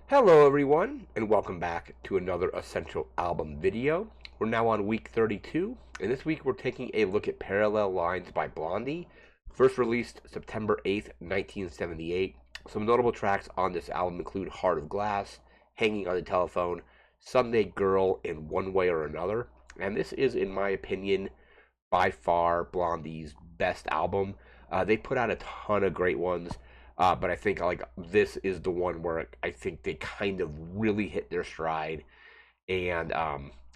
Hello everyone, and welcome back to another Essential Album video. We're now on week 32, and this week we're taking a look at Parallel Lines by Blondie, first released September 8th, 1978. Some notable tracks on this album include Heart of Glass, Hanging on the Telephone, Sunday Girl, and One Way or Another. And this is, in my opinion, by far Blondie's best album. They put out a ton of great ones. But I think like this is the one where I think they kind of really hit their stride, and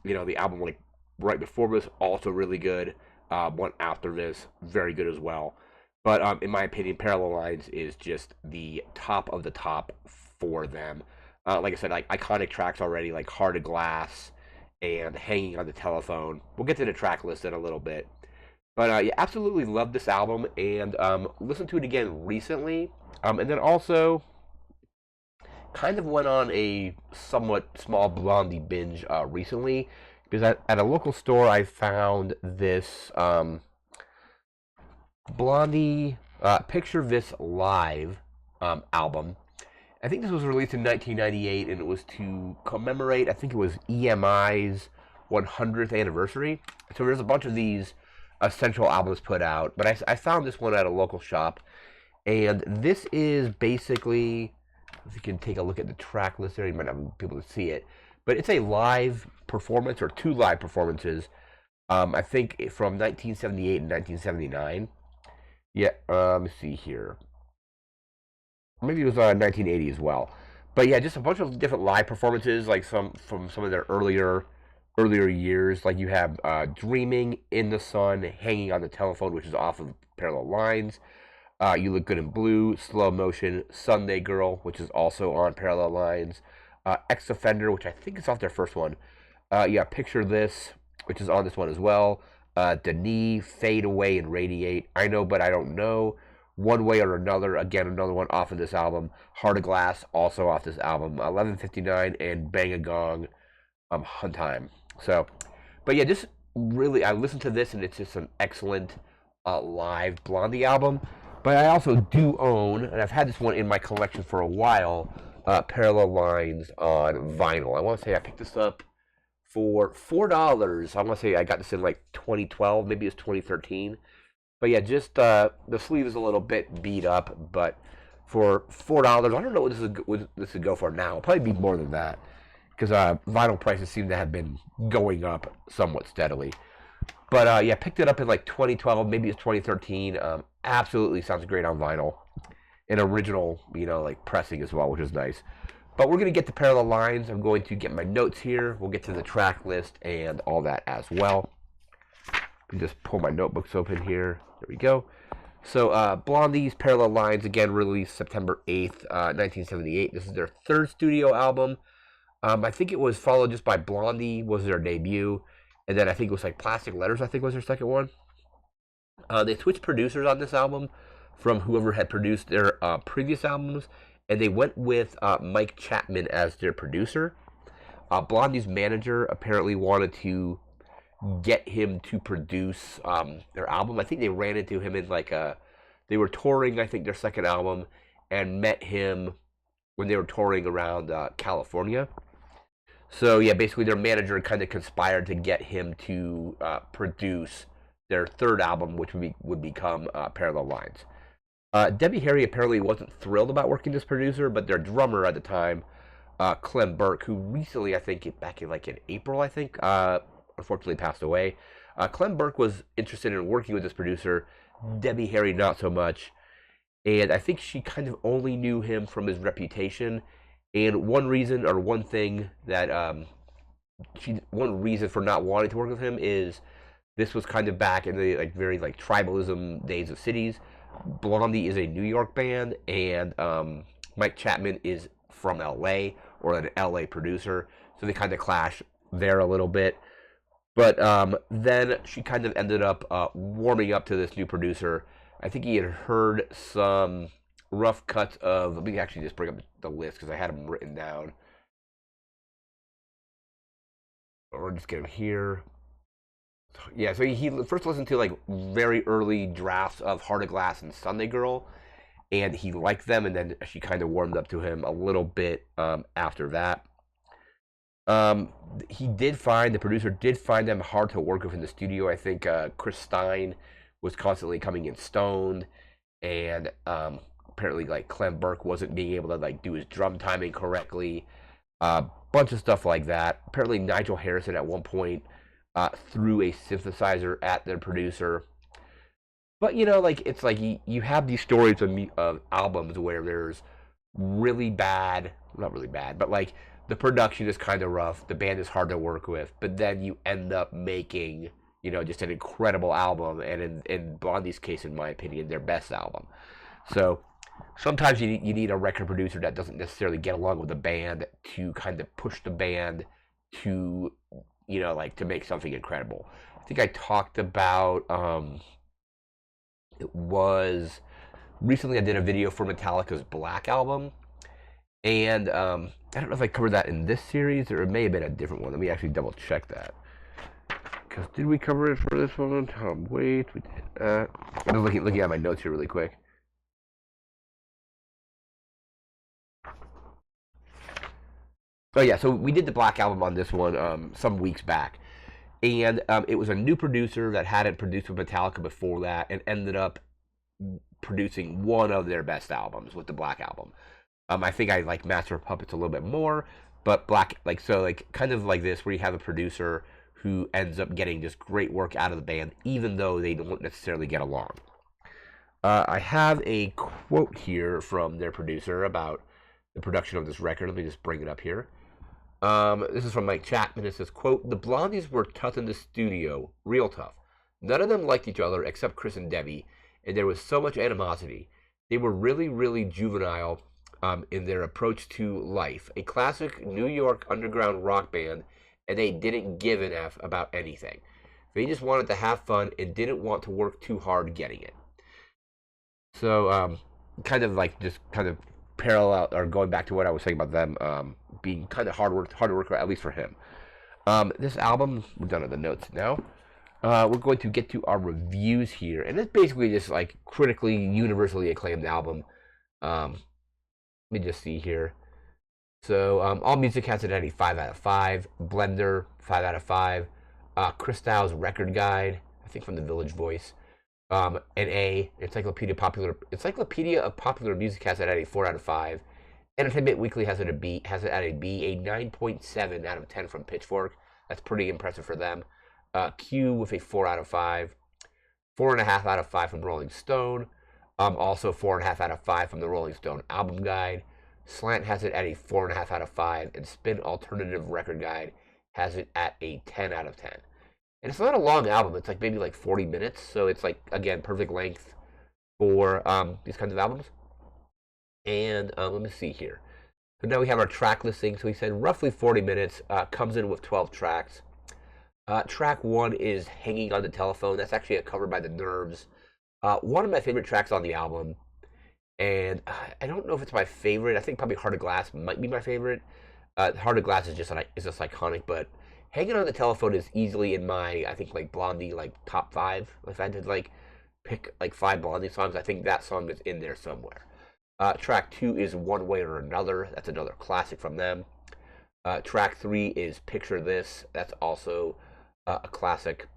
the album like right before this also really good. One after this very good as well. But in my opinion, Parallel Lines is just the top of the top for them. Like I said, like iconic tracks already, like Heart of Glass and Hanging on the Telephone. We'll get to the track list in a little bit. But yeah, absolutely love this album and listened to it again recently. And then also kind of went on a somewhat small Blondie binge recently because at a local store I found this Blondie Picture This Live album. I think this was released in 1998 and it was to commemorate, I think it was EMI's 100th anniversary. So there's a bunch of these essential albums put out, but I found this one at a local shop. And this is basically, if you can take a look at the track list there, you might not be able to see it, but it's a live performance or two live performances. I think from 1978 and 1979. Yeah, let me see here. Maybe it was 1980 as well. But yeah, just a bunch of different live performances, like some from some of their earlier years. Like you have "Dreaming in the Sun," "Hanging on the Telephone," which is off of Parallel Lines. You Look Good in Blue, Slow Motion, Sunday Girl, which is also on Parallel Lines, Ex Offender, which I think is off their first one. Yeah, Picture This, which is on this one as well. Denis, Fade Away, and Radiate. I Know But I Don't Know. One Way or Another, again, another one off of this album. Heart of Glass, also off this album. 11:59 and Bang a Gong, Hunt Time. So, but yeah, just really, I listened to this and it's just an excellent live Blondie album. But I also do own, and I've had this one in my collection for a while, Parallel Lines on vinyl. I want to say I picked this up for $4. I want to say I got this in like 2012, maybe it's 2013. But yeah, just the sleeve is a little bit beat up, but for $4, I don't know what this would go for now. It'll probably be more than that because vinyl prices seem to have been going up somewhat steadily. But yeah, picked it up in like 2012, maybe it's 2013. Absolutely sounds great on vinyl. An original, like pressing as well, which is nice. But we're going to get to Parallel Lines. I'm going to get my notes here. We'll get to the track list and all that as well. Let me just pull my notebooks open here. There we go. So Blondie's Parallel Lines, again, released September 8th, 1978. This is their third studio album. I think it was followed just by Blondie, was their debut. And then I think it was like Plastic Letters, I think was their second one. They switched producers on this album from whoever had produced their previous albums, and they went with Mike Chapman as their producer. Blondie's manager apparently wanted to get him to produce their album. I think they ran into him in they were touring, I think, their second album, and met him when they were touring around California. So yeah, basically their manager kind of conspired to get him to produce their third album, which would become Parallel Lines. Debbie Harry apparently wasn't thrilled about working as producer, but their drummer at the time, Clem Burke, who recently, I think, back in in April, I think, unfortunately passed away. Clem Burke was interested in working with this producer. Debbie Harry not so much. And I think she kind of only knew him from his reputation. And one reason, or one thing that one reason for not wanting to work with him is this was kind of back in the very tribalism days of cities. Blondie is a New York band, and Mike Chapman is from L.A. or an L.A. producer, so they kind of clash there a little bit. But then she kind of ended up warming up to this new producer. I think he had heard some rough cuts of. Let me actually just bring up the list because I had them written down. Or just get them here. Yeah, so he first listened to very early drafts of Heart of Glass and Sunday Girl, and he liked them, and then she kind of warmed up to him a little bit after that. Um, the producer did find them hard to work with in the studio. I think Chris Stein was constantly coming in stoned, and apparently like Clem Burke wasn't being able to like do his drum timing correctly. Bunch of stuff like that. Apparently Nigel Harrison at one point threw a synthesizer at their producer. But like it's like you have these stories of albums where there's really bad, not really bad, but like the production is kind of rough, the band is hard to work with, but then you end up making just an incredible album, and in Blondie's case, in my opinion, their best album. So sometimes you need a record producer that doesn't necessarily get along with the band to kind of push the band to like to make something incredible. I think I talked about it was recently I did a video for Metallica's Black album, and I don't know if I covered that in this series or it may have been a different one. Let me actually double check that. Because did we cover it for this one? Wait, we did. I'm just looking at my notes here really quick. Oh yeah, so we did the Black album on this one some weeks back, and it was a new producer that hadn't produced with Metallica before that, and ended up producing one of their best albums with the Black album. I think I like Master of Puppets a little bit more, but Black kind of like this where you have a producer who ends up getting just great work out of the band, even though they don't necessarily get along. I have a quote here from their producer about the production of this record. Let me just bring it up here. This is from Mike Chapman. It says, quote, "The Blondies were tough in the studio, real tough. None of them liked each other except Chris and Debbie, and there was so much animosity. They were really, really juvenile in their approach to life. A classic New York underground rock band, and they didn't give an F about anything. They just wanted to have fun and didn't want to work too hard getting it." So, kind of like just kind of parallel or going back to what I was saying about them being kind of hard work, at least for him. This album, we're done with the notes now. We're going to get to our reviews here, and it's basically just like critically, universally acclaimed album. Let me just see here. So All Music has it at a 5 out of 5. Blender, 5 out of 5. Chris Styles Record Guide, I think from the Village Voice. An A. Encyclopedia of Popular Music has it at a 4 out of 5. Entertainment Weekly has it at a B. A 9.7 out of 10 from Pitchfork. That's pretty impressive for them. Q with a 4 out of 5. 4.5 out of 5 from Rolling Stone. Also 4.5 out of 5 from the Rolling Stone Album Guide. Slant has it at a 4.5 out of 5, and Spin Alternative Record Guide has it at a 10 out of 10. And it's not a long album. It's like maybe like 40 minutes, so it's like, again, perfect length for these kinds of albums. And let me see here. So now we have our track listing. So we said roughly 40 minutes, comes in with 12 tracks. Track 1 is Hanging on the Telephone. That's actually a cover by The Nerves. One of my favorite tracks on the album. And I don't know if it's my favorite. I think probably Heart of Glass might be my favorite. Heart of Glass is just iconic, but Hanging on the Telephone is easily in my, I think, like Blondie, like top 5. If I did like pick like 5 Blondie songs, I think that song is in there somewhere. Track 2 is One Way or Another. That's another classic from them. Track 3 is Picture This. That's also a classic.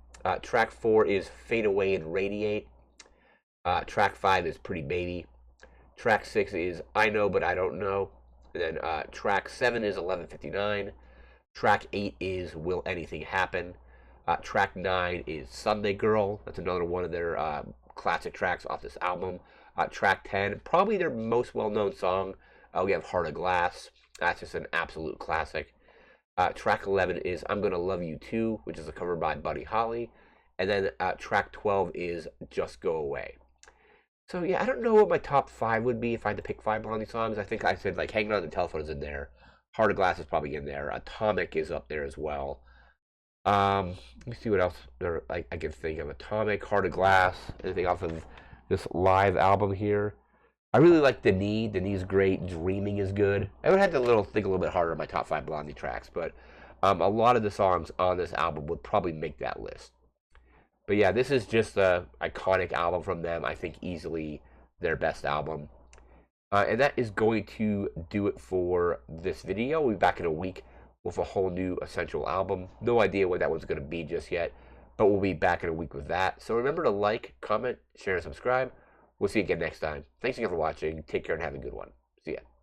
Track 4 is Fade Away and Radiate. Track 5 is Pretty Baby. Track 6 is I Know But I Don't Know. And then track 7 is 11:59. Track 8 is Will Anything Happen. Track 9 is Sunday Girl. That's another one of their classic tracks off this album. Track 10, probably their most well-known song. We have Heart of Glass. That's just an absolute classic. Track 11 is I'm Gonna Love You Too, which is a cover by Buddy Holly. And then track 12 is Just Go Away. So yeah, I don't know what my top 5 would be if I had to pick 5 Blondie songs. I think I said like Hanging on the Telephone is in there. Heart of Glass is probably in there. Atomic is up there as well. Let me see what else there I can think of. Atomic, Heart of Glass, anything off of this live album here. I really like The Knee. The Knee's great. Dreaming is good. I would have to think a little bit harder on my top 5 Blondie tracks, but a lot of the songs on this album would probably make that list. But yeah, this is just an iconic album from them. I think easily their best album. And that is going to do it for this video. We'll be back in a week with a whole new Essential album. No idea what that one's going to be just yet, but we'll be back in a week with that. So remember to like, comment, share, and subscribe. We'll see you again next time. Thanks again for watching. Take care and have a good one. See ya.